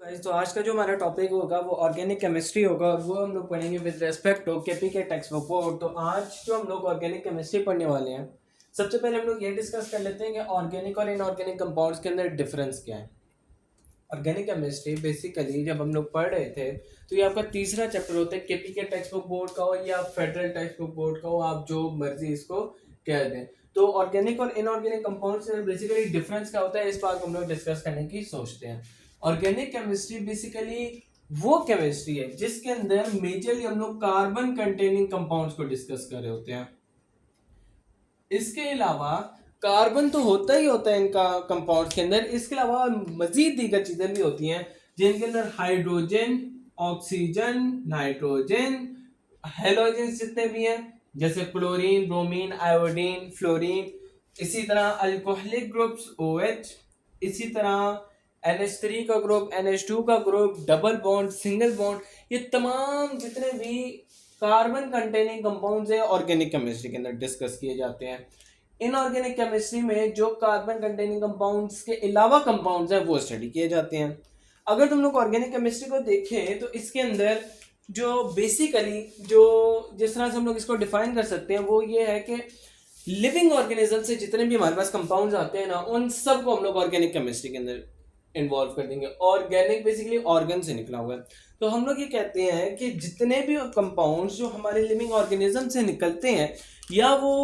Guys, तो आज का जो हमारा टॉपिक होगा वो ऑर्गेनिक केमिस्ट्री होगा और वो हम लोग पढ़ेंगे विद रेस्पेक्ट टू केपी के टेक्स्ट बुक बोर्ड। तो आज जो हम लोग ऑर्गेनिक केमिस्ट्री पढ़ने वाले हैं, सबसे पहले हम लोग ये डिस्कस कर लेते हैं कि ऑर्गेनिक और इनऑर्गेनिक कंपाउंड्स के अंदर डिफरेंस क्या है। ऑर्गेनिक केमिस्ट्री बेसिकली जब हम लोग पढ़ रहे थे तो ये आपका तीसरा चैप्टर होता है, केपी के टेक्स्ट बुक बोर्ड का हो या फेडरल टेक्स्ट बुक बोर्ड का हो, आप जो मर्जी इसको कह दें। तो ऑर्गेनिक और इनऑर्गेनिक कंपाउंड्स में बेसिकली डिफरेंस क्या होता है, इस बात को हम लोग डिस्कस करने की सोचते हैं। ऑर्गेनिक केमिस्ट्री बेसिकली वो केमिस्ट्री है जिसके अंदर मेजरली हम लोग कार्बन कंटेनिंग कंपाउंड्स को डिस्कस कर रहे होते हैं। इसके अलावा कार्बन तो होता ही होता है इनका कंपाउंड्स के अंदर, इसके अलावा मजीद दीगर चीजें भी होती हैं जिनके अंदर हाइड्रोजन, ऑक्सीजन, नाइट्रोजन, हेलोजन जितने भी हैं जैसे क्लोरीन, ब्रोमीन, आयोडीन, फ्लोरीन, इसी तरह अल्कोहलिक ग्रुप्स OH, इसी तरह NH3 का ग्रुप, NH2 का group, double bond, single bond, ये तमाम जितने भी कार्बन कंटेनिंग कंपाउंड्स है ऑर्गेनिक केमिस्ट्री के अंदर डिस्कस किए जाते हैं। इनऑर्गेनिक केमिस्ट्री में जो कार्बन कंटेनिंग कंपाउंड्स के अलावा कंपाउंड्स हैं वो स्टडी किए जाते हैं। अगर तुम लोग ऑर्गेनिक केमिस्ट्री को देखें तो इसके अंदर जो बेसिकली जो जिस तरह से हम लोग इसको डिफाइन कर सकते हैं वो ये है कि लिविंग ऑर्गेनिज्म से जितने भी हमारे पास कंपाउंड्स आते हैं ना, उन सब को हम लोग ऑर्गेनिक केमिस्ट्री के अंदर इन्वॉल्व कर देंगे। ऑर्गेनिक बेसिकली ऑर्गन से निकला हुआ है, तो हम लोग ये कहते हैं कि जितने भी कंपाउंड्स जो हमारे लिविंग ऑर्गेनिज्म से निकलते हैं या वो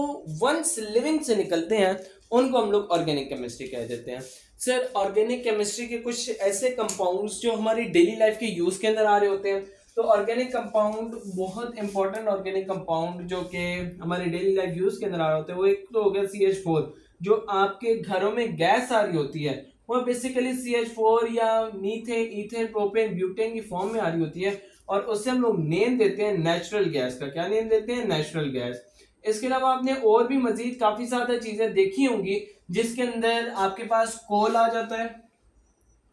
वंस लिविंग से निकलते हैं उनको हम लोग ऑर्गेनिक केमिस्ट्री कह देते हैं। सर, ऑर्गेनिक केमिस्ट्री के कुछ ऐसे कंपाउंड्स जो हमारी डेली लाइफ के यूज के अंदर आ रहे होते हैं, तो ऑर्गेनिक कंपाउंड बहुत इंपॉर्टेंट ऑर्गेनिक कंपाउंड जो कि हमारे डेली लाइफ यूज के अंदर आ रहे होते हैं वो एक तो हो गया CH4। जो आपके घरों में गैस आ रही होती है वो बेसिकली CH4 या मीथेन, इथेन, प्रोपेन, ब्यूटेन की फॉर्म में आ रही होती है और उससे हम लोग नेम देते हैं नेचुरल गैस का। क्या नेम देते हैं? Natural gas. इसके अलावा आपने और भी मजीद काफी ज्यादा चीजें देखी होंगी जिसके अंदर आपके पास कोल आ जाता है,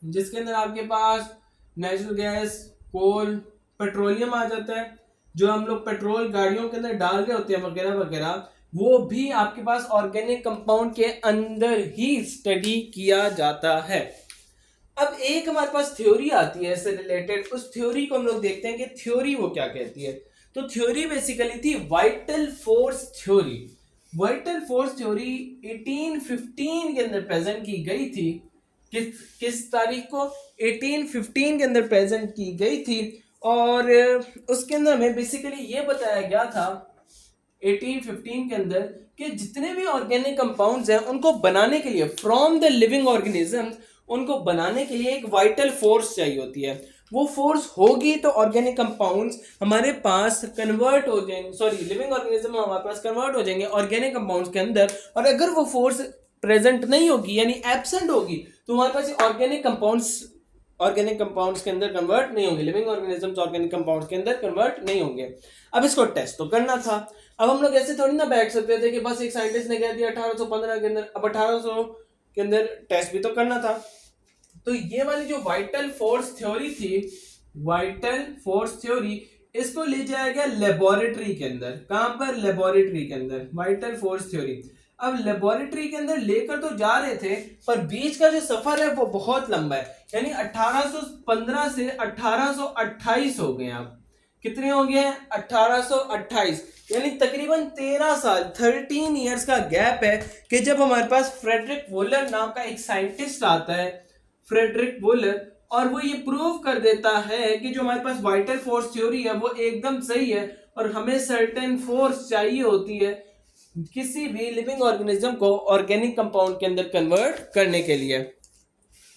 जिसके अंदर आपके पास नेचुरल गैस, कोल, पेट्रोलियम आ जाता है, जो हम लोग पेट्रोल गाड़ियों के अंदर डाल रहे होते हैं वगैरह वगैरह, वो भी आपके पास ऑर्गेनिक कंपाउंड के अंदर ही स्टडी किया जाता है। अब एक हमारे पास थ्योरी आती है इससे रिलेटेड, उस थ्योरी को हम लोग देखते हैं कि थ्योरी वो क्या कहती है। तो थ्योरी बेसिकली थी vital force theory. Vital force theory 1815 के अंदर प्रेजेंट की गई थी। किस तारीख को? 1815 के अंदर प्रेजेंट की गई थी और उसके अंदर हमें बेसिकली ये बताया गया था 1815 के अंदर कि जितने भी ऑर्गेनिक कंपाउंड्स हैं उनको बनाने के लिए फ्रॉम द लिविंग ऑर्गेनिजम्स, उनको बनाने के लिए एक वाइटल फोर्स चाहिए होती है। वो फोर्स होगी तो ऑर्गेनिक कंपाउंड्स हमारे पास कन्वर्ट हो जाएंगे, सॉरी लिविंग ऑर्गेनिज्म हमारे पास कन्वर्ट हो जाएंगे ऑर्गेनिक कंपाउंड्स के अंदर। और अगर वो फोर्स प्रेजेंट नहीं होगी यानी एब्सेंट होगी तो हमारे पास ऑर्गेनिक कंपाउंड्स के अंदर कन्वर्ट नहीं होंगे, लिविंग ऑर्गेनिजम्स ऑर्गेनिक कंपाउंड्स के अंदर कन्वर्ट नहीं होंगे। अब इसको टेस्ट तो करना था। अब हम लोग ऐसे थोड़ी ना बैठ सकते थे कि बस एक साइंटिस्ट ने कह दिया 1815 के अंदर, अब 1800 के अंदर टेस्ट भी तो करना था। तो ये वाली जो वाइटल फोर्स थ्योरी थी, वाइटल फोर्स थ्योरी, इसको ले जाया गया लेबोरेटरी के अंदर। कहां पर? लेबोरेटरी के अंदर वाइटल फोर्स थ्योरी। अब लेबोरेटरी के अंदर लेकर तो जा रहे थे पर बीच का जो सफर है वो बहुत लंबा है, यानी 1815 से 1828 हो गए। आप कितने हो गए? 1828, यानी तकरीबन 13 साल, 13 इयर्स का गैप है कि जब हमारे पास फ्रेडरिक वोलर नाम का एक साइंटिस्ट आता है, फ्रेडरिक वोलर, और वो ये प्रूव कर देता है कि जो हमारे पास वाइटल फोर्स थ्योरी है वो एकदम सही है और हमें सर्टेन फोर्स चाहिए होती है किसी भी लिविंग ऑर्गेनिज्म को ऑर्गेनिक कंपाउंड के अंदर कन्वर्ट करने के लिए।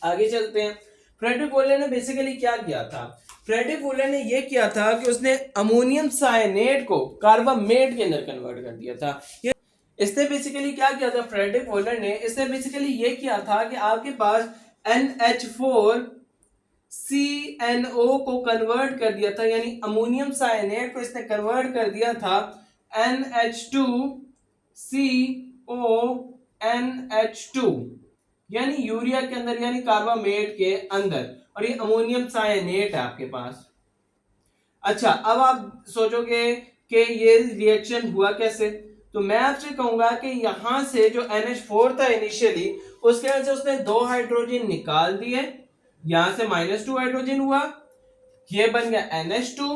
आगे चलते हैं। फ्रेडरिक वोलर ने बेसिकली क्या किया था? फ्रेडरिक वोलर ने यह किया था कि उसने अमोनियम साइनेट को कार्बामेट के अंदर कन्वर्ट कर दिया था। इसने बेसिकली क्या किया था? फ्रेडरिक वोलर ने इसने बेसिकली यह किया था कि आपके पास NH4 CNO को कन्वर्ट कर दिया था, यानी अमोनियम साइनेट को इसने कन्वर्ट कर दिया था NH2 CONH2, यानी यूरिया के अंदर, यानी कार्बामेट के अंदर, और ये अमोनियम साइनेट है आपके पास। अच्छा, अब आप सोचोगे कि ये रिएक्शन हुआ कैसे, तो मैं आपसे कहूंगा कि यहां से जो NH4 था इनिशियली, उसके वजह से उसने 2 हाइड्रोजन निकाल दिए यहां से -2 हाइड्रोजन हुआ, ये बन गया NH2,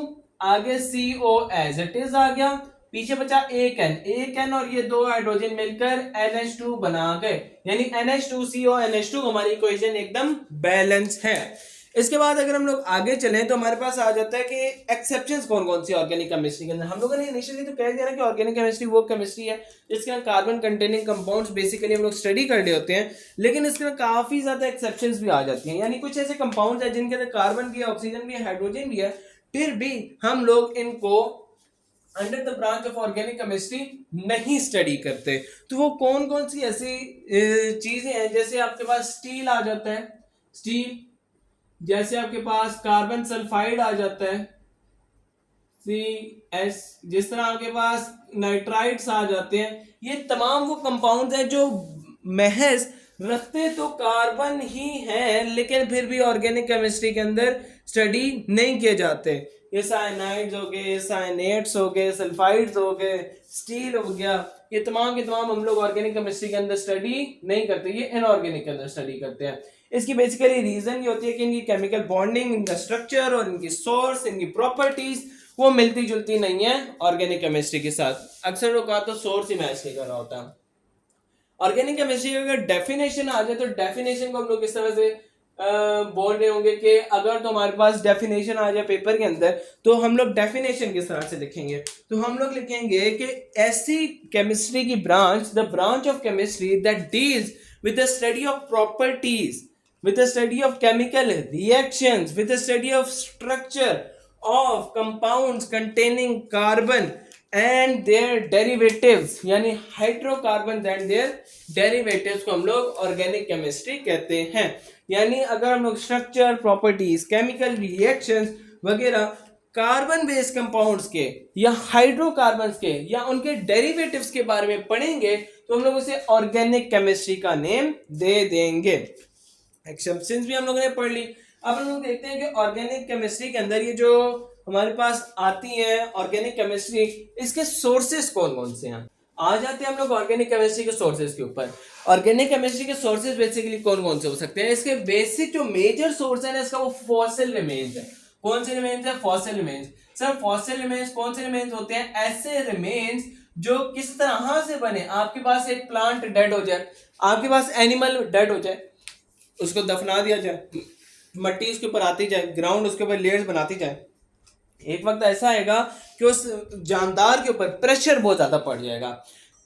आगे CO एज इट इज आ गया, पीछे बचा एक एन और ये दो हाइड्रोजन मिलकर NH2 बना गए, यानी NH2CO NH2 हमारी इक्वेशन एकदम बैलेंस है। इसके बाद अगर हम लोग आगे चलें तो हमारे पास आ जाता है कि एक्सेप्शंस कौन कौन सी ऑर्गेनिक केमिस्ट्री के अंदर। हम लोगों ने इनिशियली तो कह दिया ना कि ऑर्गेनिक केमिस्ट्री वो केमिस्ट्री है जिसके अंदर कार्बन कंटेनिंग कंपाउंड्स बेसिकली हम लोग स्टडी कर रहे होते हैं, लेकिन इसके अंदर काफी ज्यादा एक्सेप्शंस भी आ जाती हैं, यानी कुछ ऐसे कंपाउंड्स हैं जिनके अंदर कार्बन भी है, ऑक्सीजन भी है, हाइड्रोजन भी है, फिर भी हम लोग इनको under the branch of organic chemistry नहीं स्टडी करते। तो वो कौन कौन सी ऐसी चीजें हैं, जैसे आपके पास स्टील आ जाता है, स्टील, जैसे आपके पास कार्बन सल्फाइड आ जाता है CS, जिस तरह आपके पास नाइट्राइड्स आ जाते हैं, ये तमाम वो कंपाउंड्स हैं जो महज रखते तो कार्बन ही हैं लेकिन फिर भी ऑर्गेनिक केमिस्ट्री के अंदर स्टडी नहीं किए जाते। ये साइनाइड्स हो गए, साइनेट्स हो गए, सल्फाइड्स हो गए, स्टील हो गया, ये तमाम के तमाम हम लोग ऑर्गेनिक केमिस्ट्री के अंदर स्टडी नहीं करते, ये इनऑर्गेनिक के अंदर स्टडी करते हैं। इसकी बेसिकली रीजन ये होती है कि इनकी केमिकल बॉन्डिंग, इनका स्ट्रक्चर और इनकी सोर्स, इनकी प्रॉपर्टीज वो मिलती जुलती नहीं है ऑर्गेनिक केमिस्ट्री के साथ। अक्सर लोग कहा तो सोर्स ही मैच नहीं कर रहा होता। ऑर्गेनिक केमिस्ट्री की अगर डेफिनेशन आ जाए तो डेफिनेशन को हम लोग किस तरह से बोल रहे होंगे कि अगर तो हमारे पास डेफिनेशन आ जाए पेपर के अंदर तो हम लोग डेफिनेशन किस तरह से लिखेंगे, तो हम लोग लिखेंगे कि ऐसी केमिस्ट्री की branch, the branch of chemistry that deals with the study of properties, with the study of chemical reactions, with the study of structure of compounds containing carbon and their derivatives, यानी hydrocarbon and there derivatives को हम लोग organic chemistry कहते हैं। यानी अगर हम लोग स्ट्रक्चर, प्रॉपर्टीज, केमिकल रिएक्शंस वगैरह कार्बन बेस्ड कंपाउंड्स के या हाइड्रोकार्बन्स के या उनके डेरिवेटिव्स के बारे में पढ़ेंगे तो हम लोग उसे ऑर्गेनिक केमिस्ट्री का नेम दे देंगे। एक्सेप्शंस भी हम लोगों ने पढ़ ली। अब हम लोग देखते हैं कि ऑर्गेनिक केमिस्ट्री के अंदर ये जो हमारे पास आती है ऑर्गेनिक केमिस्ट्री, इसके सोर्सेस कौन कौन से हैं। आ जाते हैं हम लोग ऑर्गेनिक केमिस्ट्री के सोर्सेज के ऊपर। ऑर्गेनिक केमिस्ट्री के सोर्सेज बेसिकली कौन कौन से हो सकते हैं। इसके बेसिक जो मेजर सोर्स है ना इसका, वो फॉसिल रिमेन्स है। कौन से रिमेन्स है? Fossil remains. Sir fossil remains कौन से रिमेन्स होते हैं? ऐसे रिमेन्स जो किस तरह से बने, आपके पास एक प्लांट डेड हो जाए, आपके पास एनिमल डेड हो जाए, उसको दफना दिया जाए, मट्टी उसके ऊपर आती जाए, ग्राउंड उसके ऊपर लेयर्स बनाती जाए, एक वक्त ऐसा आएगा कि उस जानदार के ऊपर प्रेशर बहुत ज्यादा पड़ जाएगा,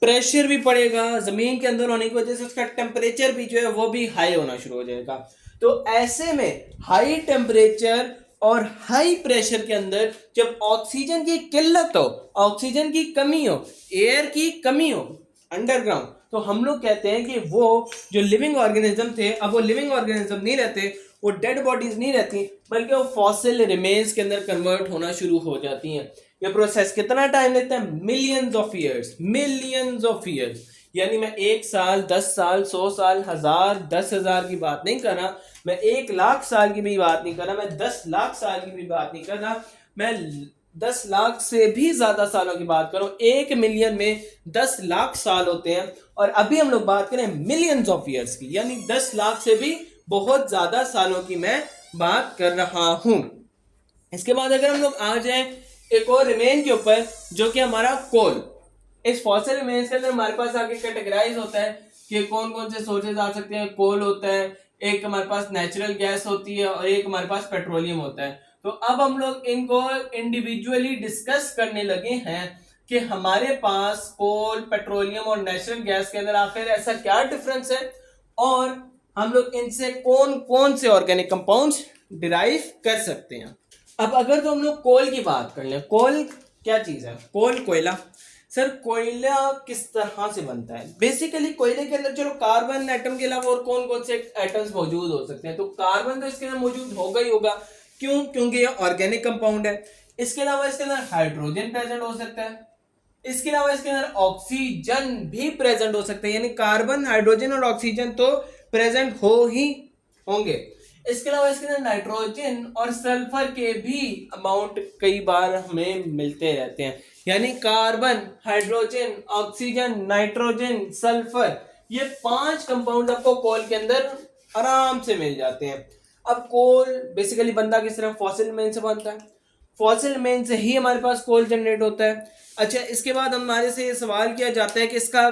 प्रेशर भी पड़ेगा, जमीन के अंदर होने की वजह से उसका टेम्परेचर भी जो है वो भी हाई होना शुरू हो जाएगा। तो ऐसे में हाई टेम्परेचर और हाई प्रेशर के अंदर जब ऑक्सीजन की किल्लत हो, ऑक्सीजन की कमी हो, एयर की कमी हो अंडरग्राउंड, तो हम लोग कहते हैं कि वो जो लिविंग ऑर्गेनिज्म थे अब वो लिविंग ऑर्गेनिज्म नहीं रहते, वो डेड बॉडीज नहीं रहती, बल्कि वो फॉसिल रिमेन्स के अंदर कन्वर्ट होना शुरू हो जाती हैं। ये प्रोसेस कितना टाइम लेता है? Millions of years, millions of years. यानी मैं 1 साल, 10 साल, 100 साल, 1000, 10,000 की बात नहीं कर रहा, मैं 1 लाख साल की भी बात नहीं कर रहा, मैं 10 लाख साल की भी बात नहीं कर रहा, मैं 10 लाख से भी ज्यादा सालों की बात करो। 1 मिलियन में 10 लाख साल होते हैं और अभी हम लोग बात करें मिलियंस ऑफ ईयर्स की, यानी 10 लाख से भी बहुत ज्यादा सालों की मैं बात कर रहा हूं। इसके बाद अगर हम लोग आ जाएं एक और रिमेन के ऊपर जो कि हमारा कोल, इस फॉसिल रिमेन्स के अंदर हमारे पास आगे कैटेगराइज होता है कि कौन कौन से सोर्सेज आ सकते हैं। कोल होता है, एक हमारे पास नेचुरल गैस होती है और एक हमारे पास पेट्रोलियम होता है। तो अब हम लोग इनको इंडिविजुअली डिस्कस करने लगे हैं कि हमारे पास कोल, पेट्रोलियम और नेचुरल गैस के अंदर आखिर ऐसा क्या डिफरेंस है और हम लोग इनसे कौन कौन से ऑर्गेनिक कंपाउंड्स डिराइव कर सकते हैं। अब अगर तो हम लोग कोल की बात कर लें, कोल क्या चीज है? कोल कोयला। सर कोयला किस तरह से बनता है? बेसिकली कोयले के अंदर चलो कार्बन एटम के अलावा और कौन कौन से एटम्स मौजूद हो सकते हैं, तो कार्बन तो इसके अंदर मौजूद होगा ही होगा। क्यों? क्योंकि ये ऑर्गेनिक कंपाउंड है। इसके अलावा इसके अंदर हाइड्रोजन प्रेजेंट हो सकता है, इसके अलावा इसके अंदर ऑक्सीजन भी प्रेजेंट हो सकते हैं, यानी कार्बन, हाइड्रोजन और ऑक्सीजन तो प्रेजेंट हो ही होंगे। इसके अलावा इसके अंदर नाइट्रोजन और सल्फर के भी अमाउंट कई बार हमें मिलते रहते हैं, यानी carbon, hydrogen, oxygen, nitrogen, sulphur, ये 5 कंपाउंड आपको कोल के अंदर आराम से मिल जाते हैं। अब कोल बेसिकली बनता किस तरह, फॉसिल मेन से बनता है, फॉसिल मेन से ही हमारे पास कोल जनरेट होता है। अच्छा, इसके बाद हमारे से ये सवाल किया जाता है कि इसका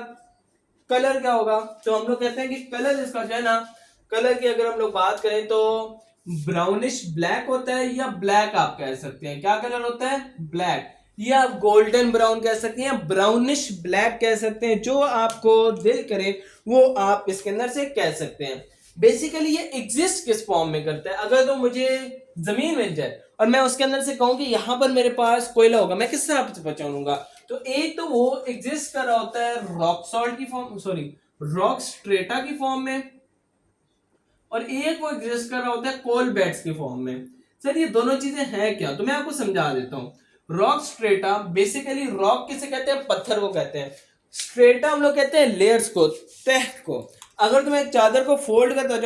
कलर क्या होगा, तो हम लोग कहते हैं कि कलर इसका जो है ना, कलर की अगर हम लोग बात करें तो ब्राउनिश ब्लैक होता है, या ब्लैक आप कह सकते हैं, क्या कलर होता है, ब्लैक, या आप गोल्डन ब्राउन कह सकते हैं, ब्राउनिश ब्लैक कह सकते हैं, जो आपको दिल करे वो आप इसके अंदर से कह सकते हैं। बेसिकली ये एग्जिस्ट किस फॉर्म में करता है, अगर तो मुझे जमीन मिल जाए और मैं उसके अंदर से कहूं कि यहां पर मेरे पास कोयला होगा, मैं किस तरह से पहचानूंगा, तो एक तो वो एग्जिस्ट कर रहा होता है रॉक सॉल्ट की फॉर्म, सॉरी रॉक स्ट्रेटा की फॉर्म में, और एक वो एग्जिस्ट कर रहा होता है कोल बेड्स की फॉर्म में। सर ये दोनों चीजें हैं क्या, तो मैं आपको समझा देता हूं। रॉक स्ट्रेटा बेसिकली, रॉक किसे कहते हैं, पत्थर को कहते हैं, स्ट्रेटा हम लोग कहते हैं लेयर्स को, तह को। अगर तो मैं एक चादर को फोल्ड करता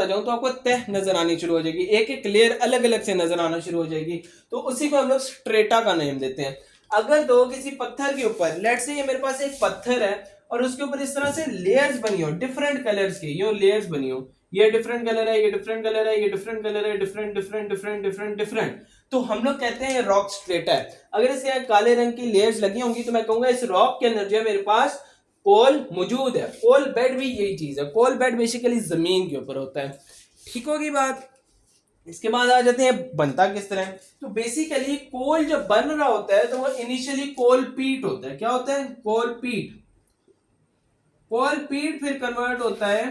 जाऊं तो आपको तह नजर आनी शुरू हो जाएगी, एक एक लेयर अलग अलग से नजर आना शुरू हो जाएगी, तो उसी को हम लोग स्ट्रेटा का नेम देते हैं। अगर तो किसी पत्थर के ऊपर, लेट्स से ये मेरे पास एक पत्थर है और उसके ऊपर इस तरह से लेयर्स बनी हो डिफरेंट कलर्स की, ये लेयर्स बनी हो, ये डिफरेंट कलर है, ये डिफरेंट कलर है, ये डिफरेंट कलर है, different different different different different, तो हम लोग कहते हैं रॉक स्ट्रेटा है। अगर इसके काले रंग की लेयर्स लगी होंगी तो मैं कहूंगा इस रॉक के अंदर जो है मेरे पास कोल मौजूद है। कोल बेड भी यही चीज है, कोल बेड बेसिकली जमीन के ऊपर होता है। ठीक होगी बात। इसके बाद आ जाते हैं बनता किस तरह, तो बेसिकली कोल जब बन रहा होता है तो वो इनिशियली कोल पीट होता है, क्या होता है, कोल पीट, कोल पीट फिर कन्वर्ट होता है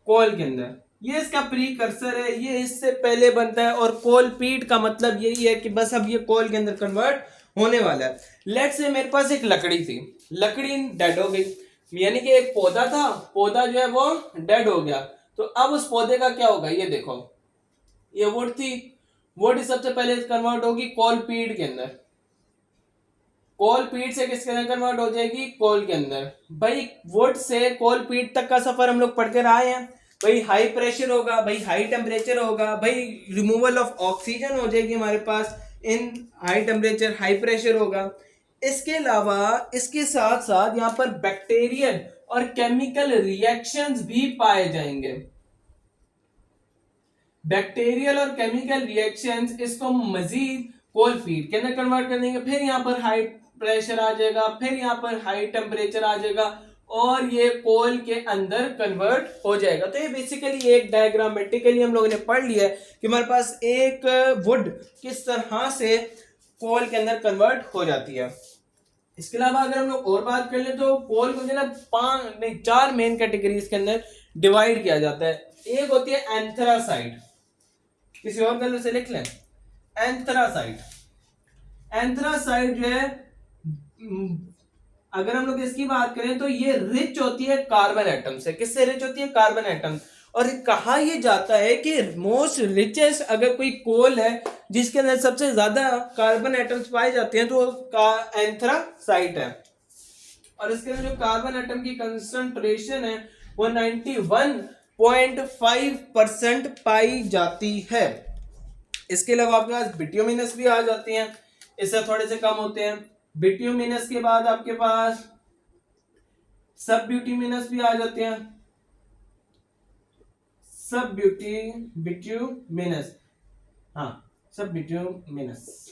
कोल के अंदर, ये इसका प्रीकर्सर है, ये इससे पहले बनता है, और कोल पीट का मतलब यही है कि बस अब ये कोल के अंदर कन्वर्ट होने वाला है। लेट्स से मेरे पास एक लकड़ी थी, लकड़ी डेड हो गई, यानी कि एक पौधा था, पौधा जो है वो डेड हो गया, तो अब उस पौधे का क्या होगा, ये देखो ये वुड थी, वुड सबसे पहले कन्वर्ट होगी कोल पीट के अंदर, कोल पीट से किसके अंदर कन्वर्ट हो जाएगी, कोल के अंदर। भाई वुड से कोल पीट तक का सफर हम लोग पढ़ कर आए हैं, भाई हाई प्रेशर होगा, भाई हाई टेम्परेचर होगा, भाई रिमूवल ऑफ ऑक्सीजन हो जाएगी हमारे पास in high temperature high pressure होगा। इसके अलावा इसके साथ साथ यहाँ पर बैक्टीरियल और केमिकल रिएक्शंस भी पाए जाएंगे, बैक्टीरियल और केमिकल रिएक्शंस इसको मजीद कोल फीड के अंदर कन्वर्ट कर देंगे, फिर यहाँ पर हाई प्रेशर आ जाएगा, फिर यहाँ पर हाई टेम्परेचर आ जाएगा, और ये कोल के अंदर कन्वर्ट हो जाएगा। तो ये बेसिकली एक डायग्रामेटिकली हम लोगों ने पढ़ लिया है कि हमारे पास एक वुड किस तरह से कोल के अंदर कन्वर्ट हो जाती है। इसके अलावा अगर हम लोग और बात कर ले तो कोल को जो है चार मेन कैटेगरीज के अंदर डिवाइड किया जाता है। एक होती है एंथ्रासाइट, किसी और कलर से लिख लें, एंथ्रासाइट। एंथ्रासाइट जो है अगर हम लोग इसकी बात करें तो ये रिच होती है कार्बन एटम से, किससे रिच होती है, कार्बन एटम। और कहा ये जाता है कि मोस्ट रिचेस्ट अगर कोई कोल है जिसके अंदर सबसे ज्यादा कार्बन एटम्स पाए जाते हैं तो एंथ्रासाइट है, और इसके अंदर जो कार्बन एटम की कंसंट्रेशन है वो 91.5% पाई जाती है। इसके अलावा आपके पास बिट्यूमिनस भी आ जाती हैं, इससे थोड़े से कम होते हैं। बिट्यूमिनस के बाद आपके पास सब ब्यूटिमिनस भी आ जाते हैं, सब बिट्यूमिनस, हाँ सब बिट्यूमिनस,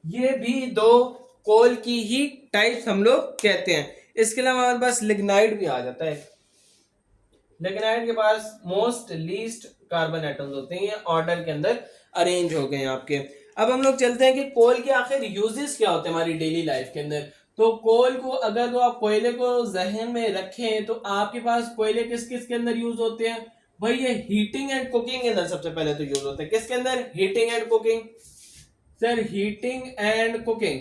ये भी दो कोल की ही टाइप्स हम लोग कहते हैं। इसके अलावा हमारे पास लिग्नाइट भी आ जाता है, लिग्नाइट के पास मोस्ट लीस्ट कार्बन एटम्स होते हैं, ये ऑर्डर के अंदर अरेंज हो गए हैं आपके। अब हम लोग चलते हैं कि कोल के आखिर यूजेस क्या होते हैं हमारी डेली लाइफ के अंदर। तो कोल को अगर तो आप कोयले को जहन में रखें तो आपके पास कोयले किस किस के अंदर यूज होते हैं, भाई ये हीटिंग एंड कुकिंग के अंदर सबसे पहले तो यूज होते हैं। किसके अंदर, heating and cooking, sir heating and cooking.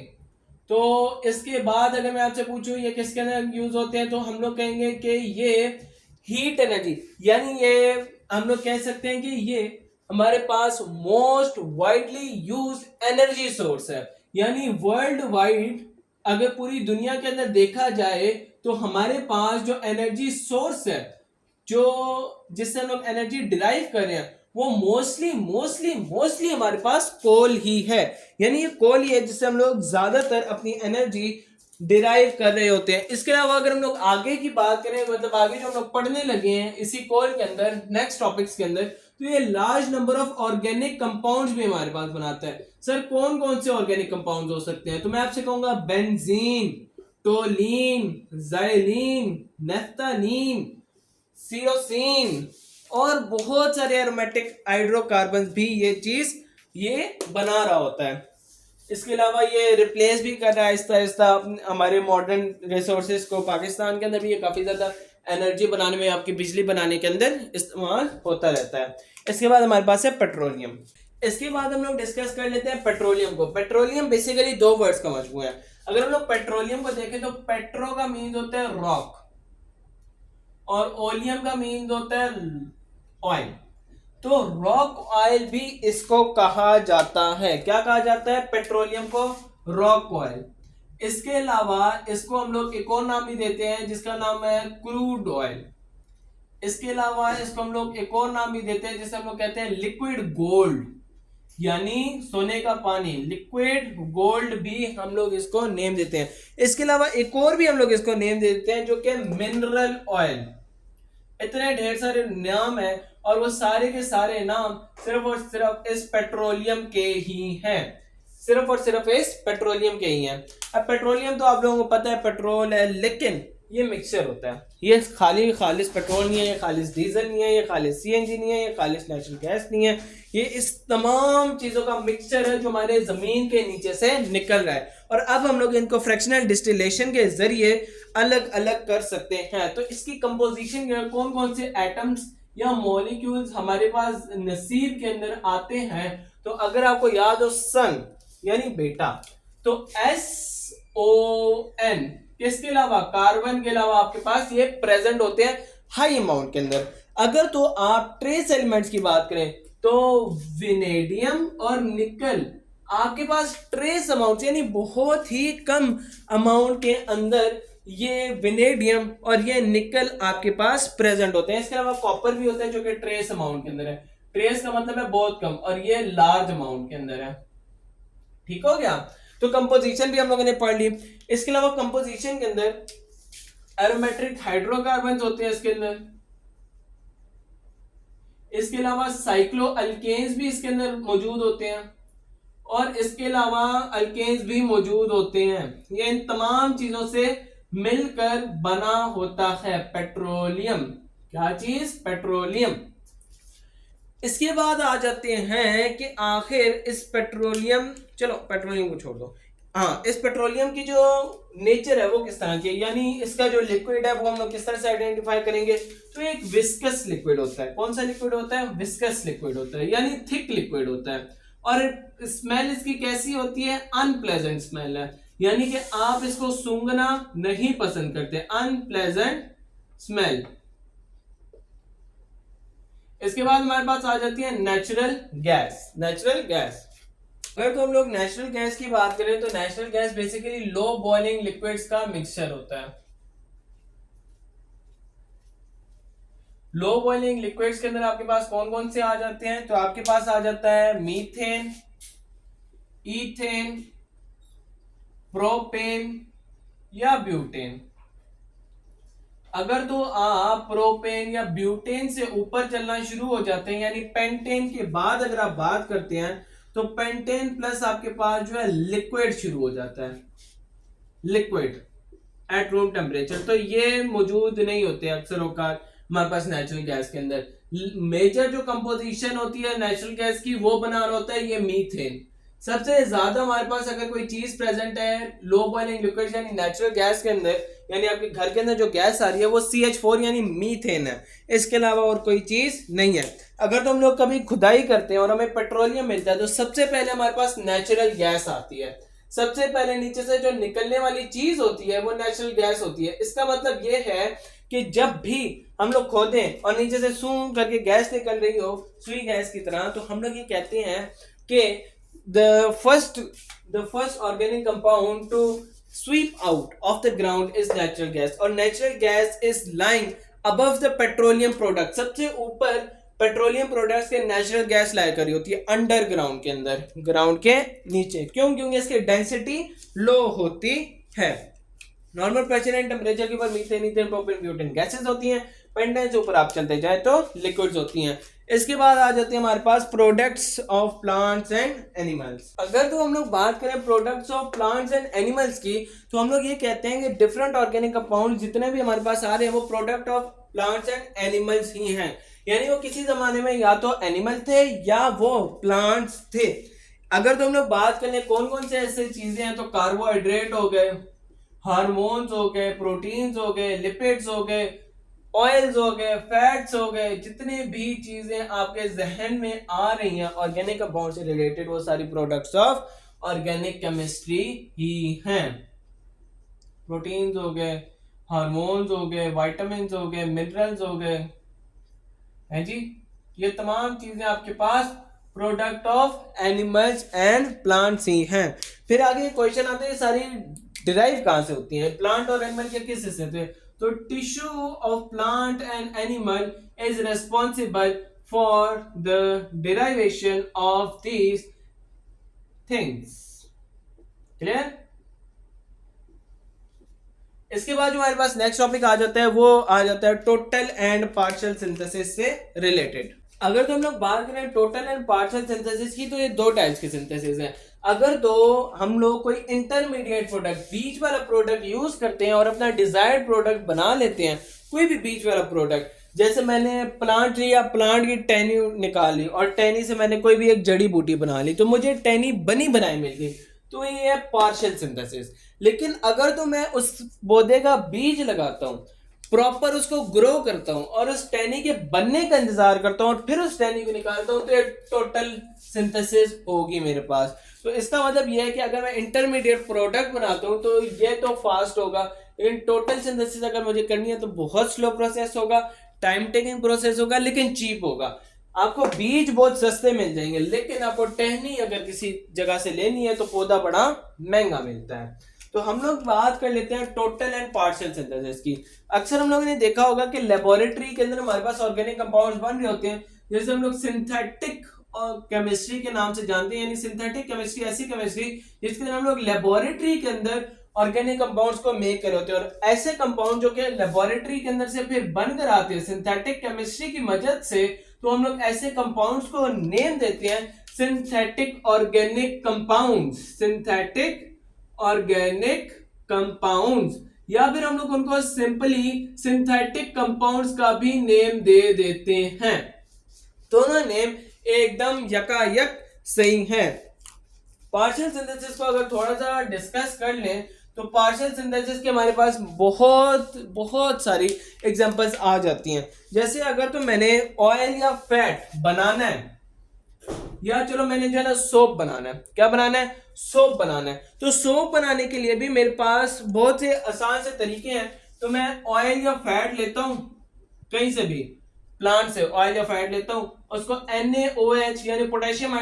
तो इसके बाद अगर मैं आपसे पूछूं ये किसके अंदर यूज होते हैं, तो हम लोग कहेंगे कि ये हीट एनर्जी, यानी ये हम लोग कह सकते हैं कि ये हमारे पास most widely use energy source है। यानी वर्ल्ड वाइड अगर पूरी दुनिया के अंदर देखा जाए तो हमारे पास जो एनर्जी सोर्स है, जो जिससे हम लोग एनर्जी डिराइव कर रहे हैं, वो मोस्टली हमारे पास कोल ही है। यानी ये कोल ही है जिससे हम लोग ज्यादातर अपनी एनर्जी डिराइव कर रहे होते हैं। इसके अलावा अगर हम लोग आगे की बात करें, मतलब आगे जो हम लोग पढ़ने लगे हैं इसी कोर्स के अंदर नेक्स्ट टॉपिक्स के अंदर, तो ये large number of organic compounds भी हमारे पास बनाता है। सर कौन कौन से ऑर्गेनिक कंपाउंड्स हो सकते हैं? तो मैं आपसे कहूंगा बेंजीन, टोलीन, ज़ाइलीन, नेफ्थालीन, सीरोसिन और बहुत सारे एरोमेटिक हाइड्रोकार्बन भी ये बना रहा होता है। इसके अलावा ये रिप्लेस भी कर रहा है आहिस्ता आहिस्ता हमारे मॉडर्न रिसोर्सेज को। पाकिस्तान के अंदर भी ये काफ़ी ज़्यादा एनर्जी बनाने में, आपकी बिजली बनाने के अंदर इस्तेमाल होता रहता है। इसके बाद हमारे पास है पेट्रोलियम। इसके बाद हम लोग डिस्कस कर लेते हैं पेट्रोलियम को। पेट्रोलियम बेसिकली दो वर्ड्स का मजमूआ है। अगर हम लोग पेट्रोलियम को देखें तो पेट्रो का मीन्स होता है रॉक और ओलियम का मीन्स होता है ऑयल। तो रॉक ऑयल भी इसको कहा जाता है। क्या कहा जाता है? पेट्रोलियम को रॉक ऑयल। इसके अलावा इसको हम लोग एक और नाम भी देते हैं जिसका नाम है क्रूड ऑयल। इसके अलावा इसको हम लोग एक और नाम भी देते हैं जिसे हम लोग कहते हैं लिक्विड गोल्ड, यानी सोने का पानी। लिक्विड गोल्ड भी हम लोग इसको नेम देते हैं। इसके अलावा एक और भी हम लोग इसको नेम देते हैं जो कि मिनरल ऑयल। इतने ढेर सारे नाम है और वो सारे के सारे नाम सिर्फ और सिर्फ इस पेट्रोलियम के ही हैं, सिर्फ और सिर्फ इस पेट्रोलियम के ही हैं। अब पेट्रोलियम तो आप लोगों को पता है पेट्रोल है, लेकिन ये मिक्सचर होता है। ये खालिस पेट्रोल नहीं है, ये खालिस डीजल नहीं है, ये खालिस सीएनजी नहीं है, ये खालिस नेचुरल गैस नहीं है। ये इस तमाम चीजों का मिक्सचर है जो हमारे जमीन के नीचे से निकल रहा है और अब हम लोग इनको फ्रैक्शनल डिस्टिलेशन के जरिए अलग अलग कर सकते हैं। तो इसकी कंपोजिशन कौन कौन से एटम्स या मॉलिक्यूल्स हमारे पास नसीब के अंदर आते हैं, तो अगर आपको याद हो सन यानी बेटा, तो SON इसके अलावा कार्बन के अलावा आपके पास ये प्रेजेंट होते हैं हाई अमाउंट के अंदर। अगर तो आप ट्रेस एलिमेंट्स की बात करें तो विनेडियम और निकल आपके पास ट्रेस अमाउंट यानी बहुत ही कम अमाउंट के अंदर ये विनेडियम और ये निकल आपके पास प्रेजेंट होते हैं। इसके अलावा कॉपर भी होता है जो कि ट्रेस अमाउंट के अंदर है। ट्रेस का मतलब है बहुत कम और ये लार्ज अमाउंट के अंदर है। ठीक हो गया? तो कंपोजिशन भी हम लोगों ने पढ़ ली। इसके अलावा कंपोजिशन के अंदर एरोमेटिक हाइड्रोकार्बन्स होते हैं इसके अंदर। इसके अलावा साइक्लो अल्केन्स भी इसके अंदर मौजूद होते हैं और इसके अलावा अल्केन्स भी मौजूद होते हैं। ये इन तमाम चीजों से मिलकर बना होता है पेट्रोलियम। क्या चीज? पेट्रोलियम। इसके बाद आ जाते हैं कि आखिर इस पेट्रोलियम, चलो पेट्रोलियम को छोड़ दो, हाँ इस पेट्रोलियम की जो नेचर है वो किस तरह की है, यानी इसका जो लिक्विड है वो हम लोग किस तरह से आइडेंटिफाई करेंगे। तो एक विस्कस लिक्विड होता है। कौन सा लिक्विड होता है? विस्कस लिक्विड होता है, यानी थिक लिक्विड होता है। और स्मेल इसकी कैसी होती है? अनप्लेजेंट स्मेल है, यानी कि आप इसको सूंघना नहीं पसंद करते, अनप्लेजेंट स्मेल। इसके बाद हमारे पास आ जाती है नेचुरल गैस। नेचुरल गैस, अगर तो हम लोग नेचुरल गैस की बात करें तो natural gas basically low boiling liquids का मिक्सचर होता है। लो बॉइलिंग लिक्विड्स के अंदर आपके पास कौन कौन से आ जाते हैं? तो आपके पास आ जाता है मीथेन, ईथेन, प्रोपेन या ब्यूटेन। अगर तो आप प्रोपेन या ब्यूटेन से ऊपर चलना शुरू हो जाते हैं, यानी पेंटेन के बाद अगर आप बात करते हैं तो पेंटेन प्लस आपके पास जो है लिक्विड शुरू हो जाता है, लिक्विड एट रूम टेम्परेचर। तो ये मौजूद नहीं होते अक्सर औकात हमारे पास नेचुरल गैस के अंदर। मेजर जो कंपोजिशन होती है नेचुरल गैस की वो बना रहा होता है ये मीथेन। सबसे ज्यादा हमारे पास अगर कोई चीज प्रेजेंट है लो बॉइलिंग लिक्विड यानी नेचुरल गैस के अंदर, यानी आपके घर के अंदर जो गैस आ रही है वो CH4 यानी मीथेन है। इसके अलावा और कोई चीज नहीं है। अगर तो हम लोग कभी खुदाई करते हैं और हमें पेट्रोलियम मिलता है तो सबसे पहले हमारे पास नेचुरल गैस आती है। सबसे पहले नीचे से जो निकलने वाली चीज होती है वो नेचुरल गैस होती है। इसका मतलब ये है कि जब भी हम लोग खोदें और नीचे से सूं करके गैस निकल रही हो सुई गैस की तरह, तो हम लोग ये कहते हैं कि the first organic compound to sweep out of the ground is natural gas, और natural gas is lying above the petroleum product। सबसे ऊपर पेट्रोलियम प्रोडक्ट्स के नेचुरल गैस लाया करी होती है अंडरग्राउंड के अंदर, ग्राउंड के नीचे। क्यों? क्योंकि इसकी डेंसिटी लो होती है। नॉर्मल प्रेशर एंड टेम्परेचर के ऊपर methane, ethane, propane, butane gases होती हैं। पेंडेंस ऊपर आप चलते जाए तो लिक्विड्स होती हैं। इसके बाद आ जाते हैं हमारे पास products of plants and animals. अगर तो हम लोग बात करें products of plants and animals की, तो हम लोग ये कहते हैं कि डिफरेंट ऑर्गेनिक कंपाउंड जितने भी हमारे पास आ रहे हैं वो product of plants and animals ही हैं। यानी वो किसी जमाने में या तो एनिमल थे या वो प्लांट्स थे। अगर तो हम लोग बात करें कौन कौन से ऐसे चीजें हैं, तो कार्बोहाइड्रेट हो गए, हार्मोन्स हो गए, प्रोटीन्स हो गए, लिपिड्स हो गए, ऑयल्स हो गए, फैट्स हो गए, जितने भी चीजें आपके जहन में आ रही हैं ऑर्गेनिक कंपाउंड से रिलेटेड, वो सारी प्रोडक्ट्स ऑफ ऑर्गेनिक केमिस्ट्री ही हैं। प्रोटीन्स हो गए, हार्मोन्स हो गए, विटामिन्स हो गए, मिनरल्स हो गए, है जी, ये तमाम चीजें आपके पास product of animals and plants ही हैं। फिर आगे क्वेश्चन आते हैं सारी डिराइव कहां से होती हैं, प्लांट और एनिमल के किस हिस्से से? तो tissue of plant and animal is responsible for the derivation of these things. Clear? इसके बाद जो हमारे पास नेक्स्ट टॉपिक आ जाता है वो आ जाता है टोटल एंड पार्शियल सिंथेसिस से रिलेटेड। अगर तो हम लोग बात करें टोटल एंड पार्शियल सिंथेसिस की, तो ये दो टाइप्स के सिंथेसिस हैं। अगर तो हम लोग कोई इंटरमीडिएट प्रोडक्ट, बीच वाला प्रोडक्ट यूज करते हैं और अपना डिजायर्ड प्रोडक्ट बना लेते हैं, कोई भी बीच वाला प्रोडक्ट, जैसे मैंने प्लांट लिया, प्लांट की टहनी निकाली और टहनी से मैंने कोई भी एक जड़ी बूटी बना ली, तो मुझे टहनी बनी बनाई मिल गई, तो ये है पार्शियल सिंथेसिस। लेकिन अगर तो मैं उस पौधे का बीज लगाता हूँ, प्रॉपर उसको ग्रो करता हूँ और उस टहनी के बनने का इंतजार करता हूँ और फिर उस टहनी को निकालता हूँ, तो ये टोटल सिंथेसिस होगी मेरे पास। तो इसका मतलब यह है कि अगर मैं इंटरमीडिएट प्रोडक्ट बनाता हूँ तो ये तो फास्ट होगा, लेकिन टोटल सिंथेसिस अगर मुझे करनी है तो बहुत स्लो प्रोसेस होगा, टाइम टेकिंग प्रोसेस होगा, लेकिन चीप होगा। आपको बीज बहुत सस्ते मिल जाएंगे, लेकिन आपको टहनी अगर किसी जगह से लेनी है तो पौधा बड़ा महंगा मिलता है। तो हम लोग बात कर लेते हैं टोटल एंड पार्शियल सिंथेसिस की। अक्सर हम लोगों ने देखा होगा कि लेबोरेटरी के अंदर हमारे पास ऑर्गेनिक कंपाउंड्स बन रहे होते हैं, जैसे हम लोग सिंथेटिक और केमिस्ट्री के नाम से जानते हैं। यानी सिंथेटिक केमिस्ट्री ऐसी केमिस्ट्री जिसके अंदर हम लोग लेबोरेटरी के अंदर ऑर्गेनिक कंपाउंड्स को मेक कर होते हैं, और ऐसे कंपाउंड जो कि लेबोरेटरी के अंदर से फिर बनकर आते हैं सिंथेटिक केमिस्ट्री की मदद से, तो हम लोग ऐसे कंपाउंड्स को नेम देते हैं synthetic organic compounds, synthetic organic compounds, या फिर हम लोग उनको सिंपली सिंथेटिक कंपाउंड्स का भी नेम दे देते हैं। दोनों नेम एकदम यकायक सही हैं। पार्शियल सिंथेसिस को अगर थोड़ा सा डिस्कस कर लें तो पार्शियल सिंथेसिस के हमारे पास बहुत सारी एग्जांपल्स आ जाती हैं। जैसे अगर तो मैंने ऑयल या फैट बनाना है, या चलो मैंने जो है ना सोप बनाना है, क्या बनाना है? सोप बनाना है। तो सोप बनाने के लिए भी मेरे पास बहुत से आसान से तरीके हैं। तो मैं ऑयल या फैट लेता हूं, कहीं से भी प्लांट से ऑयल या फैट लेता हूं, उसको NaOH यानी पोटेशियम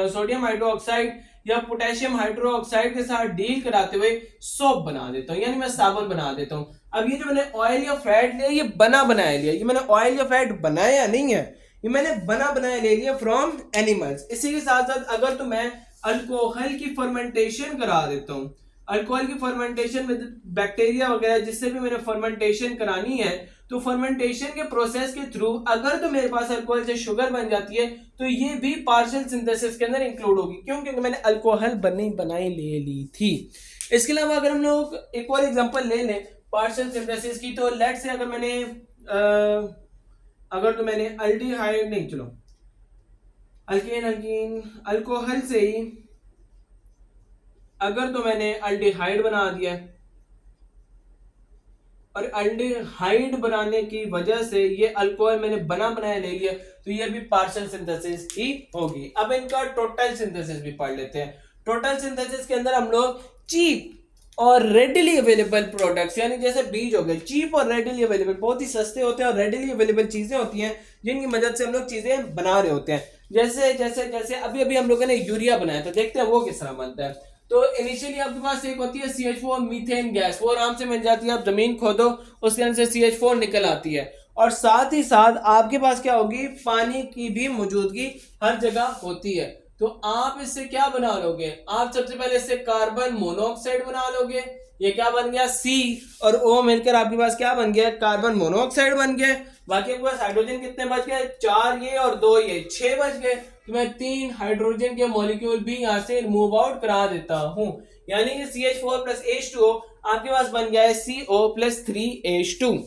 सोडियम हाइड्रोक्साइड या पोटेशियम हाइड्रोक्साइड के साथ डील कराते हुए सोप बना देता हूं, यानी मैं साबुन बना देता हूं। अब ये जो मैंने ऑयल या फैट लिया, ये बना बनाया लिया, ये मैंने ऑयल या फैट बनाया नहीं है, ये मैंने बना बनाया ले लिया फ्रॉम एनिमल्स। इसी के साथ साथ अगर तो मैं अल्कोहल की फर्मेंटेशन करा देता हूं, अल्कोहल की फर्मेंटेशन विद बैक्टीरिया वगैरह जिससे भी मैंने फर्मेंटेशन करानी है, तो फर्मेंटेशन के प्रोसेस के थ्रू अगर तो मेरे पास अल्कोहल से शुगर बन जाती है, तो ये भी पार्शियल सिंथेसिस के अंदर इंक्लूड होगी। क्यों? क्योंकि मैंने अल्कोहल बनी बनाई ले ली थी। इसके अलावा अगर हम लोग एक और एग्जांपल ले लें पार्शियल सिंथेसिस की, तो लेट्स से अगर तो मैंने अल्डिहाइड नहीं, चलो अल्कीन अल्कोहल से ही अगर तो मैंने अल्डिहाइड बना दिया, और अल्डिहाइड बनाने की वजह से ये अल्कोहल मैंने बना बनाया ले लिया, तो ये भी पार्शियल सिंथेसिस ही होगी। अब इनका टोटल सिंथेसिस भी पढ़ लेते हैं। टोटल सिंथेसिस के अंदर हम लोग चीप और रेडिली अवेलेबल प्रोडक्ट्स, यानी जैसे बीज हो गए, चीप और रेडिली अवेलेबल, बहुत ही सस्ते होते हैं और रेडिली अवेलेबल चीजें होती हैं जिनकी मदद से हम लोग चीजें बना रहे होते हैं। जैसे जैसे जैसे अभी अभी हम लोगों ने यूरिया बनाया, तो देखते हैं वो किस तरह बनता है। तो इनिशियली आपके पास एक होती है CH4 मीथेन गैस, वो आराम से मिल जाती है, आप जमीन खोदो उसके अंदर से CH4 निकल आती है, और साथ ही साथ आपके पास क्या होगी? पानी की भी मौजूदगी हर जगह होती है। तो आप इससे क्या बना लोगे? आप सबसे पहले इससे कार्बन मोनोऑक्साइड बना लोगे, ये क्या बन गया C और O मिलकर आपके पास क्या बन गया, कार्बन मोनोऑक्साइड बन गया। बाकी आपके पास हाइड्रोजन कितने बच गए, 4 ये और 2 ये, 6 बच गए। तो मैं 3 हाइड्रोजन के मॉलिक्यूल भी यहाँ से मूव आउट करा देता हूँ, यानी कि CH4 प्लस H2O आपके पास बन गया है CO प्लस 3H2।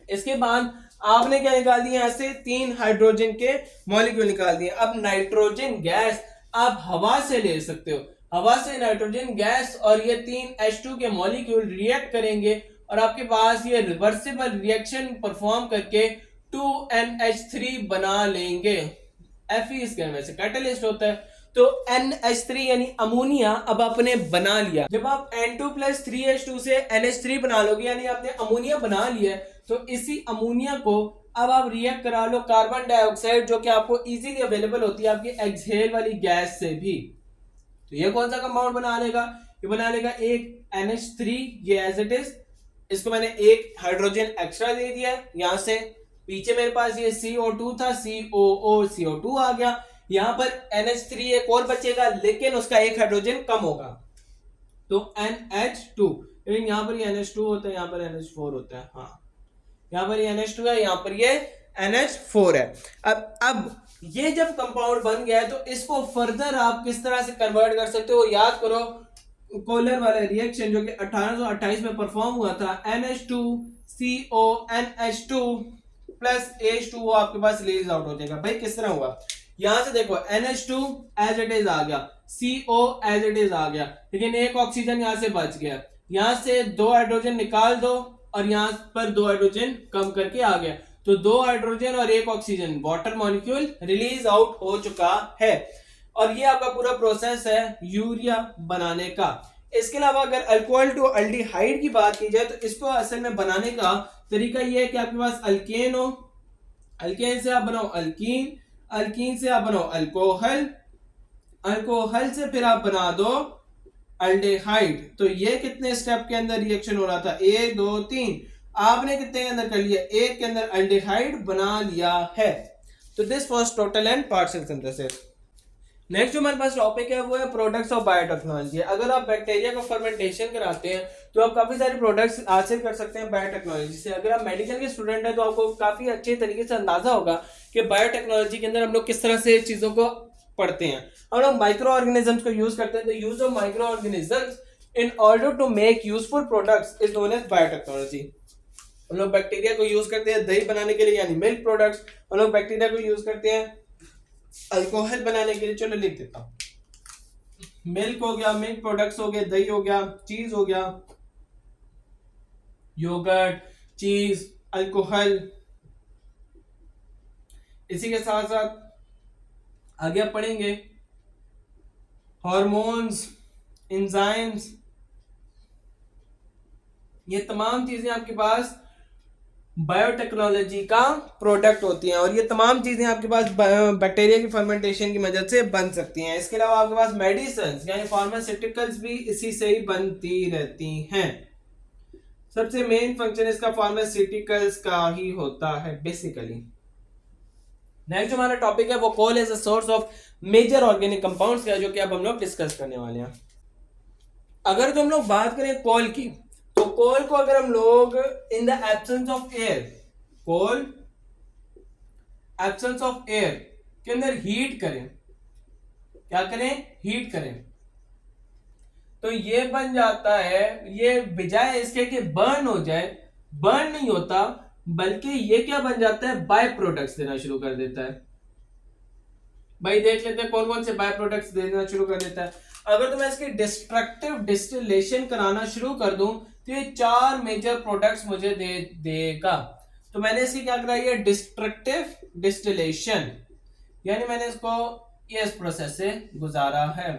इसके बाद आपने क्या निकाल दिया, यहाँ से 3 हाइड्रोजन के मॉलिक्यूल निकाल दिए। अब नाइट्रोजन गैस आप हवा से ले सकते हो, हवा से नाइट्रोजन गैस और ये 3H2 के मॉलिक्यूल रिएक्ट करेंगे और आपके पास ये रिवर्सिबल रिएक्शन परफॉर्म करके 2NH3 बना लेंगे। Fe इसके में से कैटलिस्ट होता है। तो NH3 यानी अमोनिया अब आपने बना लिया। जब आप N2 प्लस 3H2 से NH3 बना लोगे यानी आपने अमोनिया बना लिया है, तो इसी अमोनिया को अब आप रिएक्ट करा लो कार्बन डाइऑक्साइड जो कि आपको इजीली अवेलेबल होती है आपकी एक्सहेल वाली गैस से भी। तो ये कौन सा कंपाउंड बना लेगा, ये बना लेगा एक NH3, ये एज इट इज, इसको मैंने एक हाइड्रोजन एक्स्ट्रा दे दिया यहाँ से। पीछे मेरे पास ये CO2 था, CO2 आ गया। यहाँ पर NH3 एक और बचेगा लेकिन उसका एक हाइड्रोजन कम होगा, तो NH2। लेकिन यहाँ पर ये NH2 होता है, यहाँ पर NH4 होता है। हाँ, यहाँ पर ये NH2 है, यहाँ पर ये NH4 है। अब ये जब कंपाउंड बन गया है तो इसको फर्दर आप किस तरह से कन्वर्ट कर सकते हो, याद करो कोलर वाला रिएक्शन जो कि 1828 में परफॉर्म हुआ था, NH2CO NH2 प्लस H2O आपके पास रिलीज आउट हो जाएगा। भाई किस तरह हुआ, यहां से देखो NH2 एज इट इज आ गया, CO एज इट इज आ गया, लेकिन एक ऑक्सीजन यहां से बच गया। यहां से 2 हाइड्रोजन निकाल दो और यहां पर 2 हाइड्रोजन कम करके आ गया, तो 2 हाइड्रोजन और एक oxygen water molecule release out हो चुका है। और ये आपका पूरा प्रोसेस है यूरिया बनाने का। इसके अलावा अगर अल्कोहल टू अल्डिहाइड की बात की जाए तो इसको असल में बनाने का तरीका ये है कि आपके पास अल्केन हो, अल्केन से आप बनाओ अल्कीन, अल्कीन से आप बनाओ अल्कोहल, अल्कोहल से फिर आप बना दो अल्डिहाइड। तो ये कितने स्टेप के अंदर रिएक्शन हो रहा था, 1 2 3, आपने कितने के अंदर कर लिया, 1 के अंदर अल्डिहाइड बना लिया है। तो this was total and partial synthesis. Next जो हमारे पास टॉपिक है वो है प्रोडक्ट्स ऑफ बायोटेक्नोलॉजी। अगर आप बैक्टीरिया को फर्मेंटेशन कराते हैं तो आप काफी सारे प्रोडक्ट्स हासिल कर सकते हैं बायोटेक्नोलॉजी से। अगर आप मेडिकल के स्टूडेंट हैं तो आपको काफी अच्छे तरीके से अंदाजा होगा कि बायोटेक्नोलॉजी के अंदर हम लोग किस तरह से चीजों को पढ़ते हैं। हम लोग माइक्रो ऑर्गेनिजम्स को यूज करते हैं, तो use of micro organisms in order to make useful products is known as biotechnology. हम लोग बैक्टीरिया को यूज करते हैं दही बनाने के लिए यानी मिल्क प्रोडक्ट्स, हम लोग बैक्टीरिया को यूज करते हैं अल्कोहल बनाने के लिए। चलो लिख देता हूं, मिल्क हो गया, मिल्क प्रोडक्ट्स हो गए, दही हो गया, चीज हो गया, योगर्ट, चीज, अल्कोहल। इसी के साथ साथ आगे आप पढ़ेंगे हार्मोन्स, एंजाइम्स, ये तमाम चीजें आपके पास बायोटेक्नोलॉजी का प्रोडक्ट होती हैं और ये तमाम चीजें आपके पास बैक्टीरिया की फर्मेंटेशन की मदद से बन सकती हैं। इसके अलावा आपके पास मेडिसिन यानी फार्मास्यूटिकल्स भी इसी से ही बनती रहती हैं। सबसे मेन फंक्शन इसका फार्मास्यूटिकल्स का ही होता है बेसिकली। नेक्स्ट हमारा टॉपिक है वो coal as a source of major organic compounds का, जो कि अब हम लोग डिस्कस करने वाले हैं। अगर तो हम लोग बात करें कोल की, तो कोल को अगर हम लोग in the absence of air, coal absence of air के अंदर हीट करें, क्या करें, हीट करें, तो ये बन जाता है, ये बजाय इसके कि बर्न हो जाए, बर्न नहीं होता बल्कि ये क्या बन जाता है, बाय प्रोडक्ट्स देना शुरू कर देता है। भाई देख लेते हैं कौन कौन से बाय प्रोडक्ट्स देना शुरू कर देता है। अगर तो मैं इसकी डिस्ट्रक्टिव डिस्टिलेशन कराना शुरू कर दूं तो ये 4 मेजर प्रोडक्ट्स मुझे देगा। तो मैंने इसकी क्या कराई है, डिस्ट्रक्टिव डिस्टिलेशन, यानी मैंने इसको इस प्रोसेस से गुजारा है।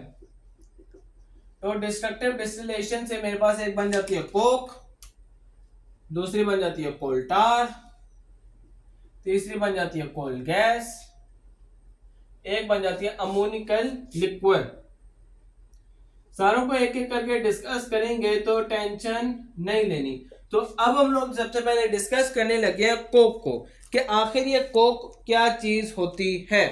तो डिस्ट्रक्टिव डिस्टिलेशन से मेरे पास एक बन जाती है कोक, दूसरी बन जाती है कोल टार, तीसरी बन जाती है कोल गैस, एक बन जाती है अमोनिकल लिक्विड। सारों को एक एक करके डिस्कस करेंगे तो टेंशन नहीं लेनी। तो अब हम लोग सबसे पहले डिस्कस करने लगे हैं कोक को, कि आखिर ये कोक क्या चीज होती है।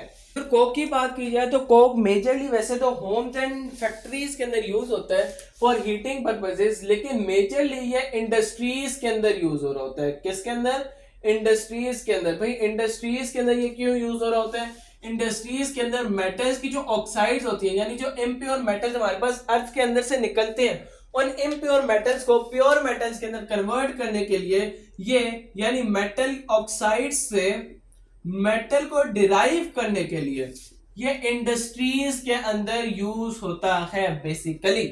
कोक की बात की जाए तो कोक मेजरली वैसे तो होम्स एंड फैक्ट्रीज के अंदर यूज होता है फॉर हीटिंग पर्पसेस, लेकिन मेजरली ये इंडस्ट्रीज के अंदर यूज हो रहा होता है। किसके अंदर? इंडस्ट्रीज के अंदर। भाई इंडस्ट्रीज के अंदर ये क्यों यूज हो रहा होता है? इंडस्ट्रीज के अंदर मेटल्स की जो ऑक्साइड्स होती है, यानी जो इम्प्योर मेटल्स हमारे पास अर्थ के अंदर से निकलते हैं, उन इम्प्योर मेटल्स को प्योर मेटल्स के अंदर कन्वर्ट करने के लिए ये, यानी मेटल ऑक्साइड से मेटल को डिराइव करने के लिए ये इंडस्ट्रीज के अंदर यूज होता है बेसिकली।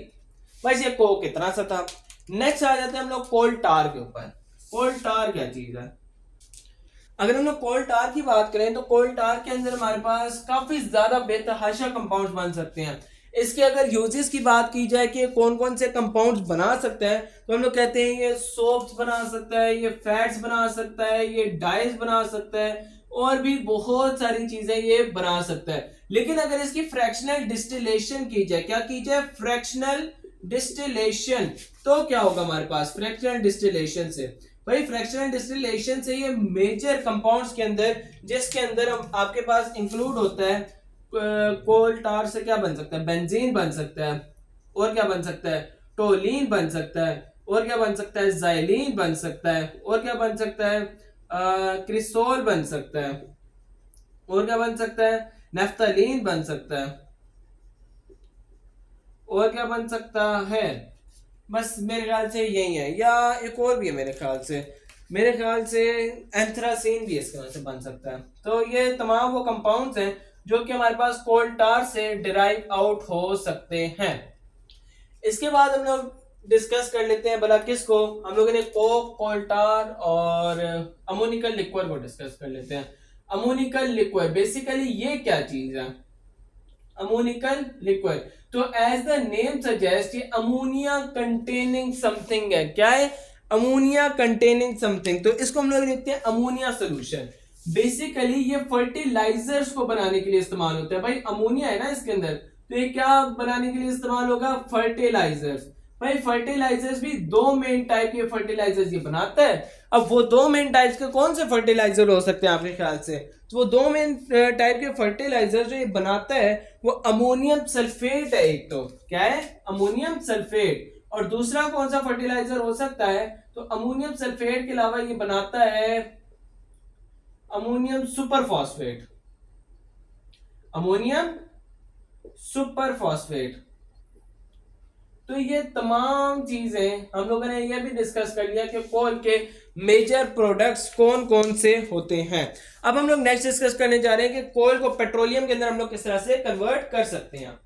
बस ये कोक इतना सा था। नेक्स्ट आ जाते हैं हम लोग कोल टार के ऊपर। कोल टार क्या चीज है? अगर हम लोग कोल टार की बात करें तो कोल टार के अंदर हमारे पास काफी ज्यादा बेतहाशा कंपाउंड्स बन सकते हैं। इसके अगर यूजेस की बात की जाए कि कौन कौन से कंपाउंड्स बना सकते हैं, तो हम लोग कहते हैं ये सोप्स बना सकता है, ये फैट्स बना सकता है, ये डाइज बना सकता है, और भी बहुत सारी चीजें ये बना सकता है। लेकिन अगर इसकी फ्रैक्शनल डिस्टिलेशन की जाए, क्या की जाए? Fractional distillation. तो क्या होगा हमारे पास फ्रैक्शनल डिस्टिलेशन से? भाई फ्रैक्शनल डिस्टिलेशन से ये मेजर कंपाउंड्स के अंदर, जिसके अंदर आपके पास इंक्लूड होता है कोल टार से क्या बन सकता है? बेंजीन बन सकता है, और क्या बन सकता है? टोलीन बन सकता है, और क्या बन सकता है? जाइलीन बन सकता है, और क्या बन सकता है? क्रिसोल बन सकता है, और क्या बन सकता है? नेफ्थलीन बन सकता है, और क्या बन सकता है? बस मेरे ख्याल से यही है, या एक और भी है मेरे ख्याल से एंथ्रासीन भी इसके वजह से बन सकता है। तो ये तमाम वो कंपाउंड्स हैं जो कि हमारे पास कोल टार से डिराइव आउट हो सकते हैं। इसके बाद हम लोग डिस्कस कर लेते हैं भला किसको, हम लोगों ने कोक, कोल टार और अमोनिकल लिक्विड को डिस्कस कर लेते हैं। अमोनिकल लिक्विड बेसिकली ये क्या चीज है? अमोनिकल लिक्विड, तो एज द नेम सजेस्ट ये अमोनिया कंटेनिंग समथिंग है। क्या है? Ammonia containing something. तो इसको हम लोग लिखते हैं अमोनिया सोल्यूशन। बेसिकली ये फर्टिलाइजर्स को बनाने के लिए इस्तेमाल होता है। भाई अमोनिया है ना इसके अंदर, तो ये क्या बनाने के लिए इस्तेमाल होगा? फर्टिलाइजर्स। भाई फर्टिलाइजर्स भी दो मेन टाइप के फर्टिलाइजर्स ये बनाता है। अब वो दो मेन टाइप्स के कौन से फर्टिलाइजर हो सकते हैं आपके ख्याल से? तो वो दो मेन टाइप के फर्टिलाइजर जो ये बनाता है वो अमोनियम सल्फेट है। एक तो क्या है? Ammonium sulphate. और दूसरा कौन सा फर्टिलाइजर हो सकता है? तो अमोनियम सल्फेट के अलावा ये बनाता है ammonium super phosphate. Ammonium super phosphate. तो ये तमाम चीजें हम लोगों ने ये भी डिस्कस कर लिया कि कोल के मेजर प्रोडक्ट्स कौन कौन से होते हैं। अब हम लोग नेक्स्ट डिस्कस करने जा रहे हैं कि कोल को पेट्रोलियम के अंदर हम लोग किस तरह से कन्वर्ट कर सकते हैं।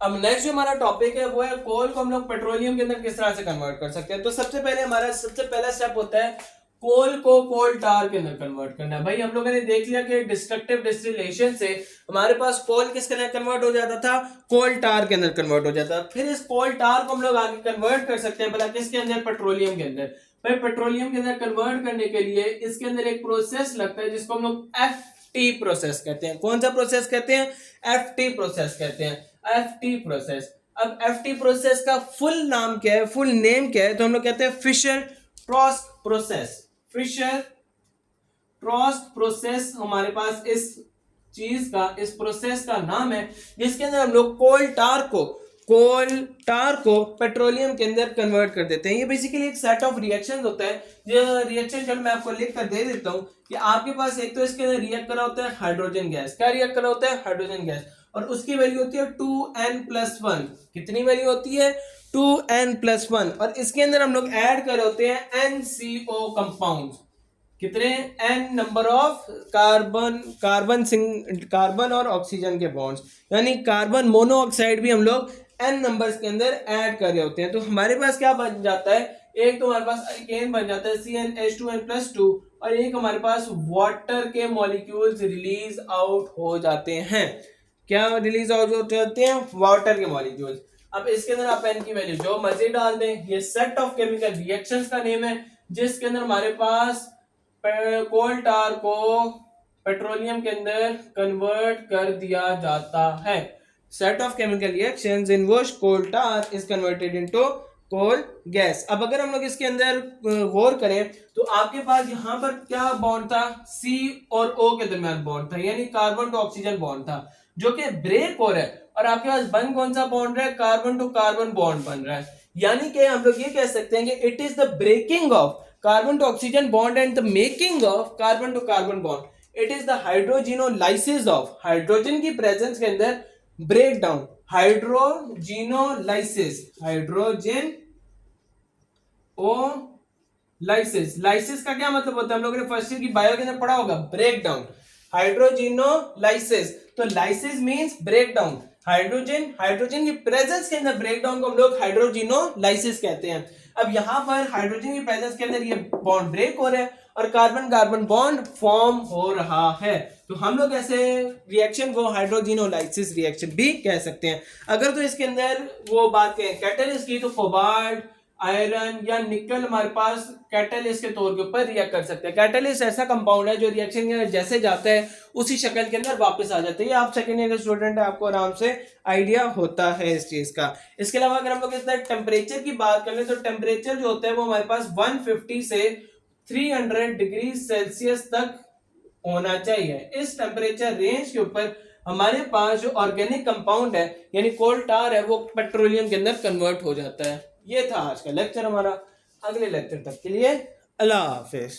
अब नेक्स्ट जो हमारा टॉपिक है वो है कोल को हम लोग पेट्रोलियम के अंदर किस तरह से कन्वर्ट कर सकते हैं। तो सबसे पहले हमारा सबसे पहला स्टेप होता है कोल को कोल टार के अंदर कन्वर्ट करना है। भाई हम लोगों ने देख लिया कि डिस्ट्रक्टिव डिस्टिलेशन से हमारे पास कोल किसके अंदर कन्वर्ट हो जाता था? कोल टार के अंदर कन्वर्ट हो जाता था। फिर इस कोल टार को हम लोग आगे कन्वर्ट कर सकते हैं भला किसके अंदर? पेट्रोलियम के अंदर। भाई पेट्रोलियम के अंदर कन्वर्ट करने के लिए इसके अंदर एक प्रोसेस लगता है जिसको हम लोग एफटी प्रोसेस कहते हैं। कौन सा प्रोसेस कहते हैं? एफटी प्रोसेस कहते हैं। FT process. अब एफटी प्रोसेस का फुल नाम क्या है, फुल नेम क्या है? तो हम लोग कहते हैं फिशर ट्रॉस्ट प्रोसेस। फिशर ट्रॉस्ट प्रोसेस हमारे पास इस चीज का, इस प्रोसेस का नाम है जिसके अंदर हम लोग कोल टार को पेट्रोलियम के अंदर कन्वर्ट कर देते हैं। ये बेसिकली एक सेट ऑफ रिएक्शंस होता है। जो रिएक्शन चलो मैं आपको लिख कर दे देता हूं कि आपके पास एक तो इसके अंदर रिएक्ट कर रहा होता है हाइड्रोजन गैस। क्या रिएक्ट कर रहा होता है? Hydrogen gas. और उसकी वैल्यू होती है 2n+1। कितनी वैल्यू होती है? 2n+1। और इसके अंदर हम लोग ऐड कर रहे होते हैं NCO कंपाउंड्स। कितने? n नंबर ऑफ कार्बन और ऑक्सीजन के बॉन्ड्स, यानी कार्बन मोनोऑक्साइड भी हम लोग n नंबर्स के अंदर ऐड कर रहे होते हैं। तो हमारे पास क्या बन जाता है? एक तो हमारे पास अल्केन बन जाता है CnH2n+2, और एक हमारे पास वाटर के मॉलिक्यूल्स रिलीज आउट हो जाते हैं। क्या रिलीज आउट हो जाते हैं? वाटर के मॉलिक्यूल्स। अब इसके अंदर आप n की वैल्यू जो मर्जी डाल दें। ये सेट ऑफ केमिकल रिएक्शंस का नेम है जिसके अंदर हमारे पास कोल टार को पेट्रोलियम के अंदर कन्वर्ट कर दिया जाता है। Set of chemical reactions in which coal tar is converted into coal gas. अब अगर हम लोग इसके अंदर गौर करें तो आपके पास यहाँ पर क्या बॉन्ड था, सी और ओ के दरमियान बॉन्ड था, यानी कार्बन टू ऑक्सीजन बॉन्ड था जो कि ब्रेक हो रहा है, और आपके पास बन कौन सा बॉन्ड रहा है, कार्बन टू कार्बन बॉन्ड बन रहा है। यानी कि हम लोग ये कह सकते हैं कि it is the breaking of carbon to oxygen bond and the making of carbon to carbon bond. It is the hydrogenolysis of, hydrogen की प्रेजेंस के अंदर break down, hydrogenolysis, hydrogen o lysis. Lysis का क्या मतलब होता है, हम लोगों ने फर्स्ट ईयर की बायो के अंदर पढ़ा होगा, ब्रेक डाउन, हाइड्रोजिनोलाइसिस। तो lysis means break down, hydrogen, hydrogen की प्रेजेंस के अंदर ब्रेक डाउन को हम लोग हाइड्रोजिनोलाइसिस कहते हैं। अब यहां पर हाइड्रोजन की प्रेजेंस के अंदर ये बॉन्ड ब्रेक हो रहा है और कार्बन कार्बन बॉन्ड फॉर्म हो रहा है, तो हम लोग ऐसे रिएक्शन को हाइड्रोजिनोलाइसिस रिएक्शन भी कह सकते हैं। अगर तो इसके अंदर वो बात करें कैटलिस्ट की, तो कोबाल्ट, आयरन या निकल हमारे पास कैटलिस्ट के तौर के ऊपर रिएक्ट कर सकते हैं। कैटलिस्ट ऐसा कंपाउंड है जो रिएक्शन के अंदर जैसे जाता है उसी शक्ल के अंदर वापस आ जाता है। ये आप सेकेंड ईयर स्टूडेंट है, आपको आराम से आइडिया होता है इस चीज का। इसके अलावा अगर हम लोग इस टेम्परेचर की बात करें तो टेम्परेचर जो होता है वो हमारे पास 150 से 300 डिग्री सेल्सियस तक होना चाहिए। इस टेम्परेचर रेंज के ऊपर हमारे पास जो ऑर्गेनिक कंपाउंड है यानी कोल टार है वो पेट्रोलियम के अंदर कन्वर्ट हो जाता है। ये था आज का लेक्चर हमारा। अगले लेक्चर तक के लिए अल्लाह हाफिज।